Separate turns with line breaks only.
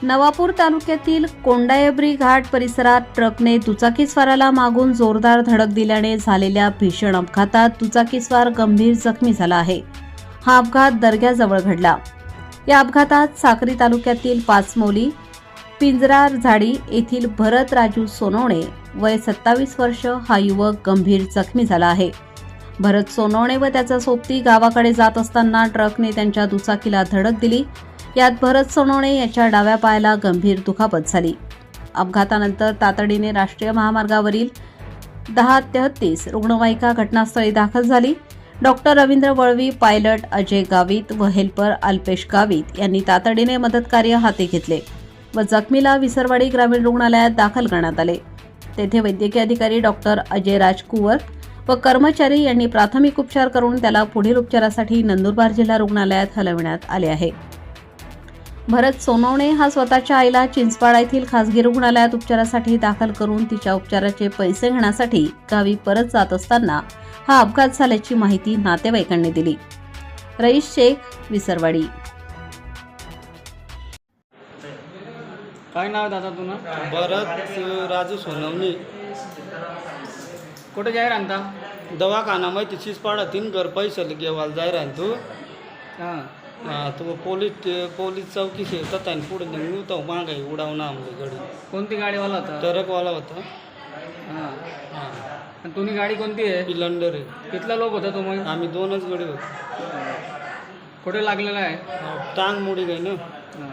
नवापूर तालुक्यातील कोंडायब्री घाट परिसरात ट्रकने दुचाकीस्वाराला मागून जोरदार धडक दिल्याने झालेल्या भीषण अपघातात दुचाकीस्वार गंभीर जखमी झाला आहे. हा अपघात दर्ग्याजवळ घडला. या अपघातात साक्री तालुक्यातील पाचमौली पिंजरारझाडी येथील भरत राजू सोनवणे वय 27 वर्ष हा युवक गंभीर जखमी झाला आहे. भरत सोनवणे व त्याचा सोबती गावाकडे जात असताना ट्रकने त्यांच्या दुचाकीला धडक दिली. यात भरत सोनवणे याच्या डाव्या पायाला गंभीर दुखापत झाली. अपघातानंतर तातडीने राष्ट्रीय महामार्गावरील 1033 रुग्णवाहिका घटनास्थळी दाखल झाली. डॉक्टर रवींद्र वळवी, पायलट अजय गावित व हेल्पर अल्पेश गावित यांनी तातडीने मदतकार्य हाती घेतले व जखमीला विसरवाडी ग्रामीण रुग्णालयात दाखल करण्यात आले. तेथे वैद्यकीय अधिकारी डॉक्टर अजय राजकुवर व कर्मचारी यांनी प्राथमिक उपचार करून त्याला पुढील उपचारासाठी नंदुरबार जिल्हा रुग्णालयात हलविण्यात आले आहे. भरत सोनवणे हा स्वतःच्या आईला चिंचपाडा येथील खासगी रुग्णालयात उपचारासाठी दाखल करून तिच्या उपचाराचे पैसे घेण्यासाठी गावी परत जात असताना हा अपघात झाल्याची माहिती नातेवाईकांनी दिली. रईस शेख, विसरवाडी.
काय नाव दादा तुला?
भरत राजू सोनवणे.
कुठे जाय रांता?
दवाखाना माहिती चिंचपाडा 3 घर पैसे घेवायला जाय राहन तू.
हां
तो पोलीस चौकी से येतात आणि पुढे निघू तो मागाई उडावणं आमची गाडी.
कोणती गाडीवाला होता?
ट्रकवाला होता.
हां
हां
आणि तुम्ही गाडी कोणती आहे?
पिलंडर आहे.
कितला लोक होता तुम्ही?
आम्ही 2च गाडी होतो.
कुठे लागलेला आहे?
टांग मोडी गई ना.
हां